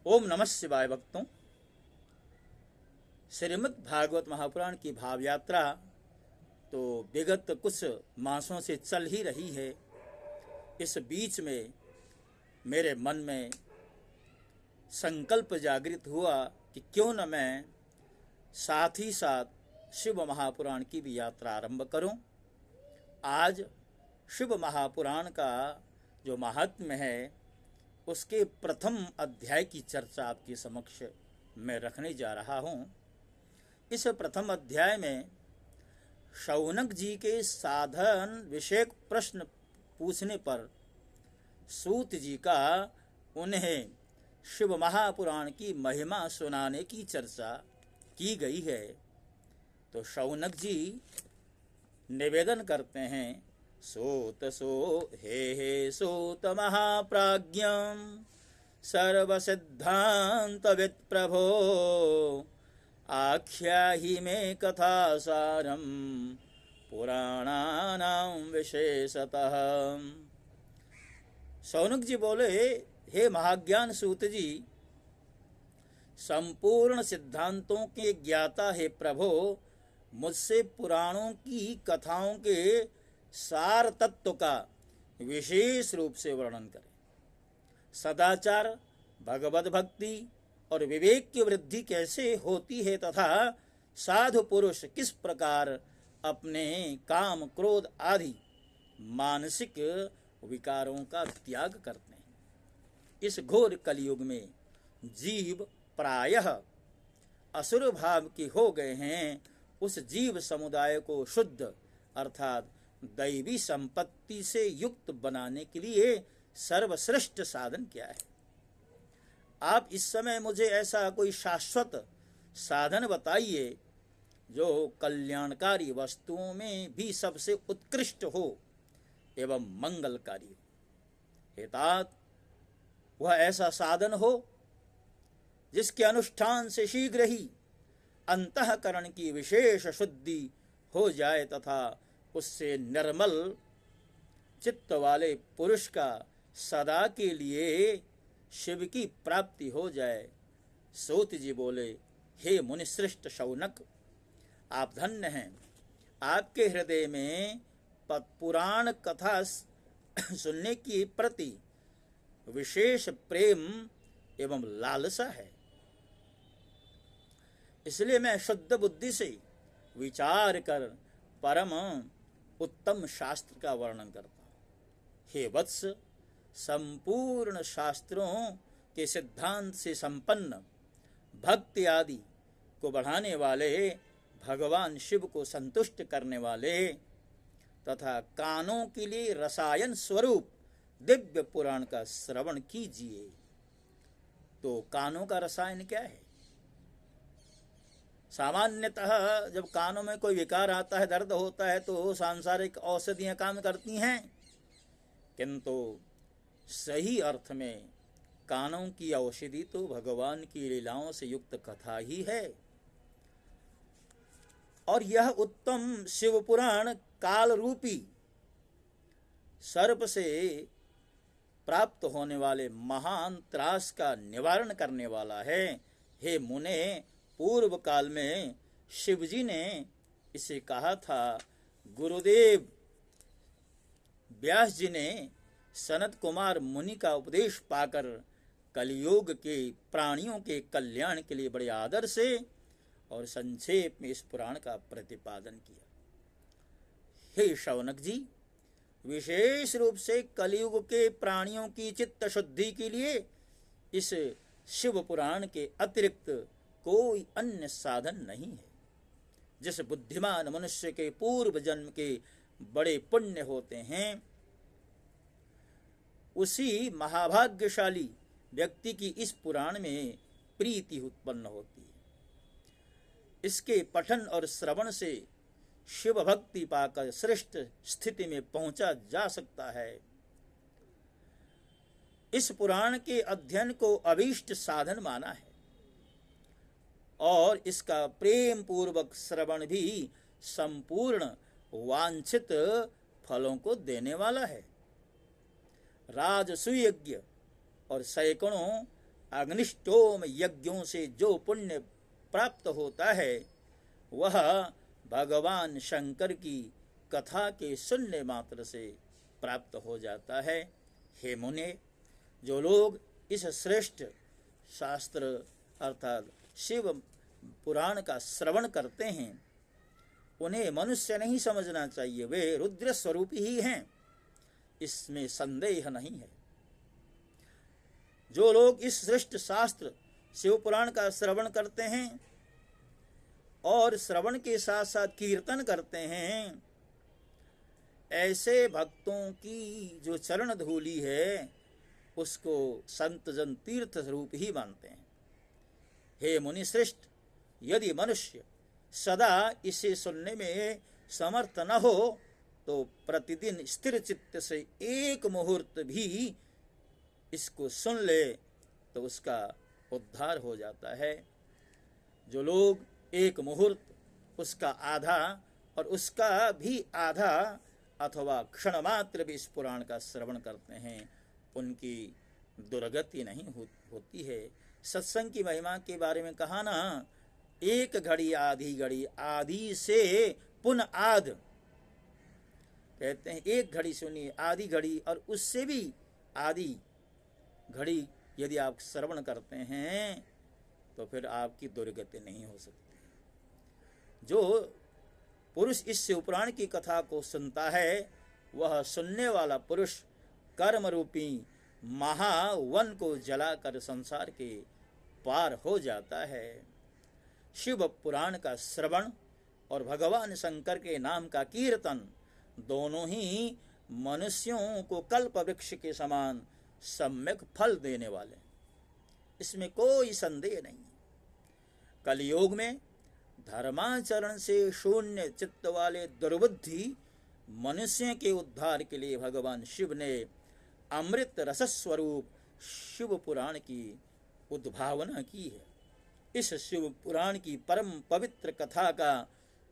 ओम नमः शिवाय भक्तों। श्रीमद् भागवत महापुराण की भाव यात्रा तो विगत कुछ मासों से चल ही रही है। इस बीच में मेरे मन में संकल्प जागृत हुआ कि क्यों न मैं साथ ही साथ शिव महापुराण की भी यात्रा आरंभ करूं। आज शिव महापुराण का जो महात्म्य है उसके प्रथम अध्याय की चर्चा आपके समक्ष मैं रखने जा रहा हूं। इस प्रथम अध्याय में शौनक जी के साधन विषयक प्रश्न पूछने पर सूत जी का उन्हें शिव महापुराण की महिमा सुनाने की चर्चा की गई है। तो शौनक जी निवेदन करते हैं, सूत सो हे सूत महाप्राज्ञं सर्वसिद्धान्तवित् प्रभो आख्याहि मे कथासारं पुराणानां विशेषतः। शौनक जी बोले, हे महाज्ञान सूत जी, संपूर्ण सिद्धांतों के ज्ञाता है प्रभो, मुझसे पुराणों की कथाओं के सार तत्व का विशेष रूप से वर्णन करें। सदाचार, भगवत भक्ति और विवेक की वृद्धि कैसे होती है तथा साधु पुरुष किस प्रकार अपने काम, क्रोध आदि मानसिक विकारों का त्याग करते हैं। इस घोर कलयुग में जीव प्रायः असुर भाव के हो गए हैं। उस जीव समुदाय को शुद्ध अर्थात दैवी संपत्ति से युक्त बनाने के लिए सर्वश्रेष्ठ साधन क्या है? आप इस समय मुझे ऐसा कोई शाश्वत साधन बताइए जो कल्याणकारी वस्तुओं में भी सबसे उत्कृष्ट हो एवं मंगलकारी हो। हेतात वह ऐसा साधन हो जिसके अनुष्ठान से शीघ्र ही अंतःकरण की विशेष शुद्धि हो जाए तथा उससे निर्मल चित्त वाले पुरुष का सदा के लिए शिव की प्राप्ति हो जाए। सूत जी बोले, हे मुनिश्रेष्ठ शौनक, आप धन्य हैं। आपके हृदय में पुराण कथा सुनने की प्रति विशेष प्रेम एवं लालसा है। इसलिए मैं शुद्ध बुद्धि से विचार कर परम उत्तम शास्त्र का वर्णन करता हूँ। हे वत्स, संपूर्ण शास्त्रों के सिद्धांत से संपन्न भक्ति आदि को बढ़ाने वाले, भगवान शिव को संतुष्ट करने वाले तथा कानों के लिए रसायन स्वरूप दिव्य पुराण का श्रवण कीजिए। तो कानों का रसायन क्या है? सामान्यतः जब कानों में कोई विकार आता है, दर्द होता है, तो सांसारिक औषधियां काम करती हैं, किंतु सही अर्थ में कानों की औषधि तो भगवान की लीलाओं से युक्त कथा ही है। और यह उत्तम शिव पुराण काल रूपी सर्प से प्राप्त होने वाले महान त्रास का निवारण करने वाला है। हे मुने, पूर्व काल में शिवजी ने इसे कहा था। गुरुदेव व्यास जी ने सनत कुमार मुनि का उपदेश पाकर कलियुग के प्राणियों के कल्याण के लिए बड़े आदर से और संक्षेप में इस पुराण का प्रतिपादन किया। हे शौनक जी, विशेष रूप से कलियुग के प्राणियों की चित्त शुद्धि के लिए इस शिव पुराण के अतिरिक्त कोई अन्य साधन नहीं है। जिस बुद्धिमान मनुष्य के पूर्व जन्म के बड़े पुण्य होते हैं, उसी महाभाग्यशाली व्यक्ति की इस पुराण में प्रीति उत्पन्न होती है। इसके पठन और श्रवण से शिव भक्ति पाकर श्रेष्ठ स्थिति में पहुंचा जा सकता है। इस पुराण के अध्ययन को अभीष्ट साधन माना है और इसका प्रेम पूर्वक श्रवण भी संपूर्ण वांछित फलों को देने वाला है। राजसूय यज्ञ और सैकड़ों अग्निष्टोम यज्ञों से जो पुण्य प्राप्त होता है वह भगवान शंकर की कथा के सुनने मात्र से प्राप्त हो जाता है। हे मुने, जो लोग इस श्रेष्ठ शास्त्र अर्थात शिव पुराण का श्रवण करते हैं उन्हें मनुष्य नहीं समझना चाहिए, वे रुद्र स्वरूप ही हैं, इसमें संदेह नहीं है। जो लोग इस श्रेष्ठ शास्त्र शिव पुराण का श्रवण करते हैं और श्रवण के साथ साथ कीर्तन करते हैं, ऐसे भक्तों की जो चरण धूलि है उसको संत जन तीर्थ रूप ही मानते हैं। हे मुनि श्रेष्ठ, यदि मनुष्य सदा इसे सुनने में समर्थ न हो तो प्रतिदिन स्थिर चित्त से एक मुहूर्त भी इसको सुन ले तो उसका उद्धार हो जाता है। जो लोग एक मुहूर्त उसका आधा और उसका भी आधा अथवा क्षण मात्र भी इस पुराण का श्रवण करते हैं उनकी दुर्गति नहीं होती है। सत्संग की महिमा के बारे में कहा ना, एक घड़ी आधी घड़ी, आधी से पुनः आध, कहते हैं एक घड़ी सुनिए आधी घड़ी और उससे भी आधी घड़ी यदि आप श्रवण करते हैं तो फिर आपकी दुर्गति नहीं हो सकती। जो पुरुष इस शिवपुराण की कथा को सुनता है वह सुनने वाला पुरुष कर्म रूपी महावन को जलाकर संसार के पार हो जाता है। शिव पुराण का श्रवण और भगवान शंकर के नाम का कीर्तन दोनों ही मनुष्यों को कल्प वृक्ष के समान सम्यक फल देने वाले, इसमें कोई संदेह नहीं। कलयुग में धर्माचरण से शून्य चित्त वाले दुर्बुद्धि मनुष्य के उद्धार के लिए भगवान शिव ने अमृत रस स्वरूप शिव पुराण की उद्भावना की है। इस शिव पुराण की परम पवित्र कथा का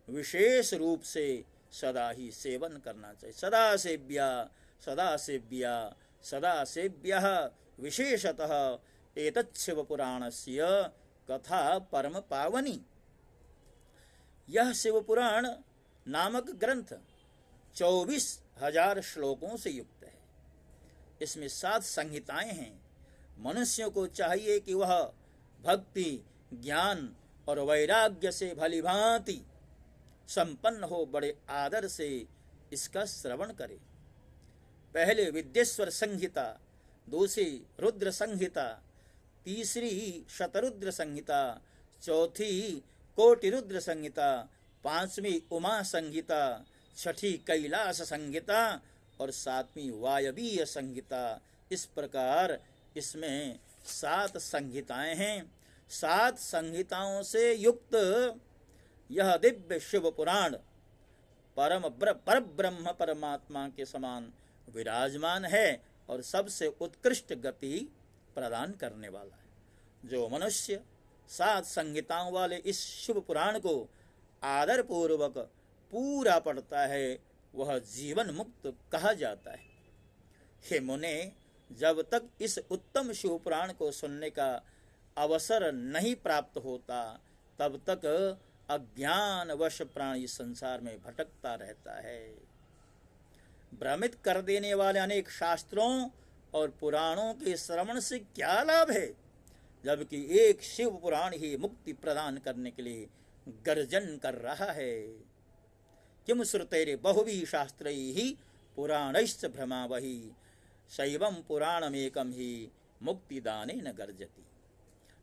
विशेष रूप से सदा ही सेवन करना चाहिए। सदा सेव्या सदा सेव्या सदा सेव्यः विशेषतः एतत् शिव पुराणस्य कथा परम पावनी। यह शिव पुराण नामक ग्रंथ 24,000 श्लोकों से युक्त है। इसमें 7 संहिताएं हैं। मनुष्यों को चाहिए कि वह भक्ति, ज्ञान और वैराग्य से भलीभांति संपन्न हो बड़े आदर से इसका श्रवण करे। पहले विद्येश्वर संहिता, दूसरी रुद्र संहिता, तीसरी शतरुद्र संहिता, चौथी कोटि रुद्र संहिता, 5वीं उमा संहिता, 6ठी कैलाश संहिता और 7वीं वायवीय संहिता। इस प्रकार इसमें 7 संहिताएं हैं। 7 संहिताओं से युक्त यह दिव्य शिव पुराण परब्रह्म परमात्मा के समान विराजमान है और सबसे उत्कृष्ट गति प्रदान करने वाला है। जो मनुष्य 7 संहिताओं वाले इस शिव पुराण को आदर पूर्वक पूरा पढ़ता है वह जीवन मुक्त कहा जाता है। हे मुने, जब तक इस उत्तम शिव पुराण को सुनने का अवसर नहीं प्राप्त होता तब तक अज्ञान वश प्राणी संसार में भटकता रहता है। भ्रमित कर देने वाले अनेक शास्त्रों और पुराणों के श्रवण से क्या लाभ है, जबकि एक शिव पुराण ही मुक्ति प्रदान करने के लिए गर्जन कर रहा है। किम श्रुतेरे बहुवी शास्त्रैहि पुराणैश्च भ्रमावहि शैवं पुराणमेकं ही मुक्तिदानेन गर्जति।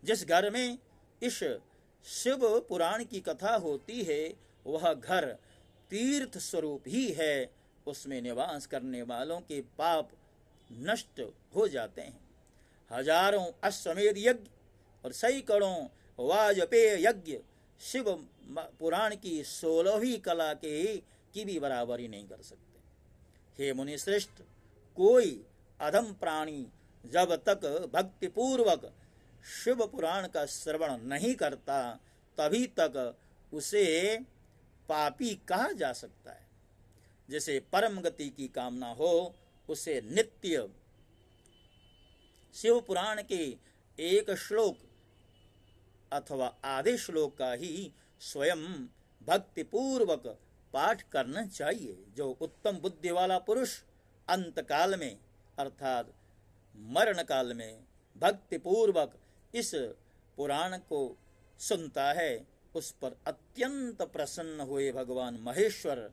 जिस घर में इस शिव पुराण की कथा होती है वह घर तीर्थ स्वरूप ही है। उसमें निवास करने वालों के पाप नष्ट हो जाते हैं। हजारों अश्वमेध यज्ञ और सैकड़ों वाजपेय यज्ञ शिव पुराण की 16वीं कला की भी बराबरी नहीं कर सकते। हे मुनि श्रेष्ठ, कोई अधम प्राणी जब तक भक्ति पूर्वक शिव पुराण का श्रवण नहीं करता तभी तक उसे पापी कहा जा सकता है। जैसे परम गति की कामना हो उसे नित्य शिव पुराण के एक श्लोक अथवा आधे श्लोक का ही स्वयं भक्ति पूर्वक पाठ करना चाहिए। जो उत्तम बुद्धि वाला पुरुष अंत काल में अर्थात मरण काल में भक्ति पूर्वक इस पुराण को सुनता है, उस पर अत्यंत प्रसन्न हुए भगवान महेश्वर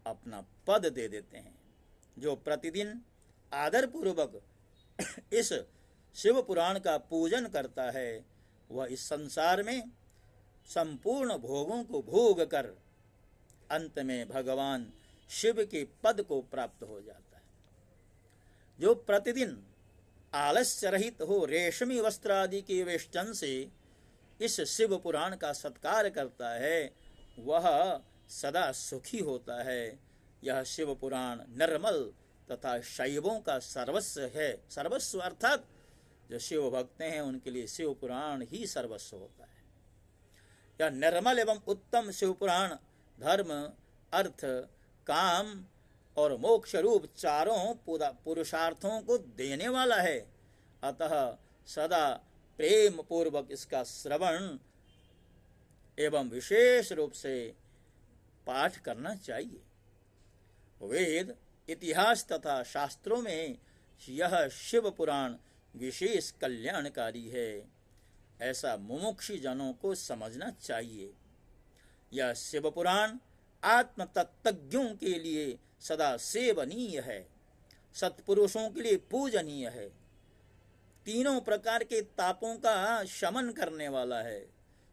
अपना पद दे देते हैं। जो प्रतिदिन आदर पूर्वक इस शिव पुराण का पूजन करता है, वह इस संसार में संपूर्ण भोगों को भोग कर अंत में भगवान शिव के पद को प्राप्त हो जाता है। जो प्रतिदिन आलस्य रहित हो रेशमी वस्त्र आदि के वेष्टन से इस शिव पुराण का सत्कार करता है, वह सदा सुखी होता है। यह शिव पुराण निर्मल तथा शैवों का सर्वस्व है। सर्वस्व अर्थात जो शिव भक्त हैं उनके लिए शिव पुराण ही सर्वस्व होता है। यह निर्मल एवं उत्तम शिव पुराण धर्म, अर्थ, काम और मोक्ष रूप चारों पुरुषार्थों को देने वाला है। अतः सदा प्रेम पूर्वक इसका श्रवण एवं विशेष रूप से पाठ करना चाहिए। वेद, इतिहास तथा शास्त्रों में यह शिव पुराण विशेष कल्याणकारी है, ऐसा मुमुक्षु जनों को समझना चाहिए। यह शिव पुराण आत्म तत्वज्ञों के लिए सदा सेवनीय है, सत्पुरुषों के लिए पूजनीय है, तीनों प्रकार के तापों का शमन करने वाला है,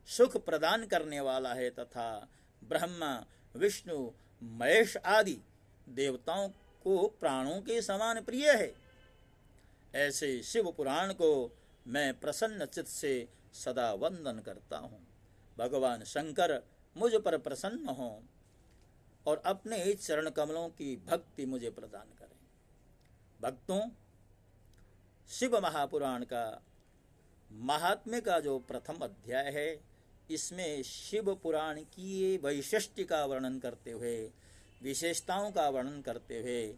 सुख प्रदान करने वाला है तथा ब्रह्मा, विष्णु, महेश आदि देवताओं को प्राणों के समान प्रिय है। ऐसे शिव पुराण को मैं प्रसन्न चित्त से सदा वंदन करता हूँ। भगवान शंकर मुझ पर प्रसन्न हों और अपने चरण कमलों की भक्ति मुझे प्रदान करें। भक्तों, शिव महापुराण का महात्म्य का जो प्रथम अध्याय है, इसमें शिव पुराण की वैशिष्ट्य का वर्णन करते हुए, विशेषताओं का वर्णन करते हुए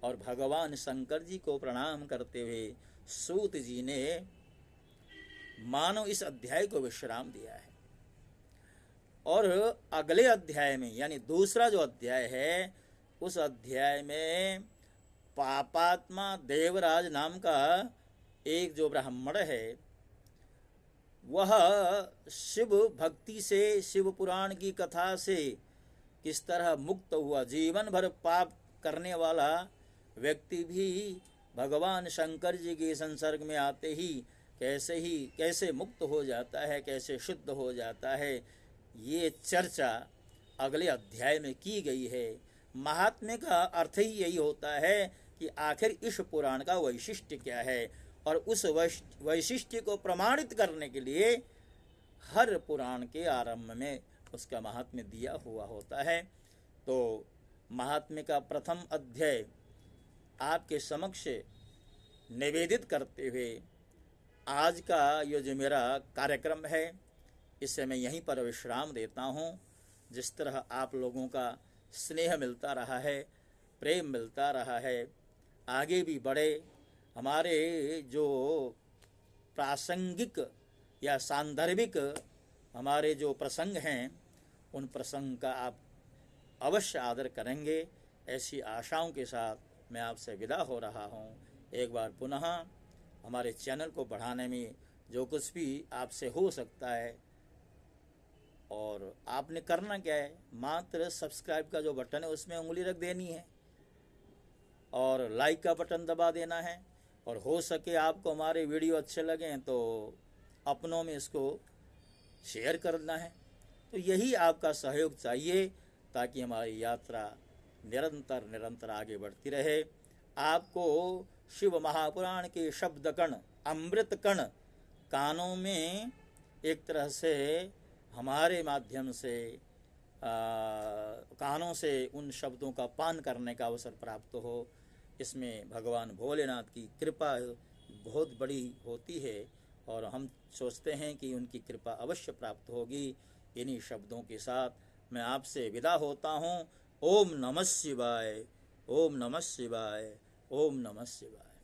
और भगवान शंकर जी को प्रणाम करते हुए सूत जी ने मानो इस अध्याय को विश्राम दिया है। और अगले अध्याय में यानी दूसरा जो अध्याय है, उस अध्याय में पापात्मा देवराज नाम का एक जो ब्राह्मण है, वह शिव भक्ति से, शिव पुराण की कथा से किस तरह मुक्त हुआ। जीवन भर पाप करने वाला व्यक्ति भी भगवान शंकर जी के संसर्ग में आते ही कैसे मुक्त हो जाता है, कैसे शुद्ध हो जाता है, ये चर्चा अगले अध्याय में की गई है। महात्म्य का अर्थ ही यही होता है कि आखिर इस पुराण का वैशिष्ट्य क्या है, और उस वैशिष्ट्य को प्रमाणित करने के लिए हर पुराण के आरंभ में उसका महात्म्य दिया हुआ होता है। तो महात्म्य का प्रथम अध्याय आपके समक्ष निवेदित करते हुए आज का ये जो मेरा कार्यक्रम है, इसे मैं यहीं पर विश्राम देता हूँ। जिस तरह आप लोगों का स्नेह मिलता रहा है, प्रेम मिलता रहा है, आगे भी बढ़े। हमारे जो प्रासंगिक या सांदर्भिक हमारे जो प्रसंग हैं, उन प्रसंग का आप अवश्य आदर करेंगे, ऐसी आशाओं के साथ मैं आपसे विदा हो रहा हूँ। एक बार पुनः हमारे चैनल को बढ़ाने में जो कुछ भी आपसे हो सकता है, और आपने करना क्या है, मात्र सब्सक्राइब का जो बटन है उसमें उंगली रख देनी है और लाइक का बटन दबा देना है, और हो सके आपको हमारे वीडियो अच्छे लगें तो अपनों में इसको शेयर करना है। तो यही आपका सहयोग चाहिए ताकि हमारी यात्रा निरंतर आगे बढ़ती रहे। आपको शिव महापुराण के शब्द कण, अमृत कण कानों में एक तरह से हमारे माध्यम से कानों से उन शब्दों का पान करने का अवसर प्राप्त हो। इसमें भगवान भोलेनाथ की कृपा बहुत बड़ी होती है और हम सोचते हैं कि उनकी कृपा अवश्य प्राप्त होगी। इन्हीं शब्दों के साथ मैं आपसे विदा होता हूँ। ओम नमः शिवाय, ओम नमः शिवाय, ओम नमः शिवाय।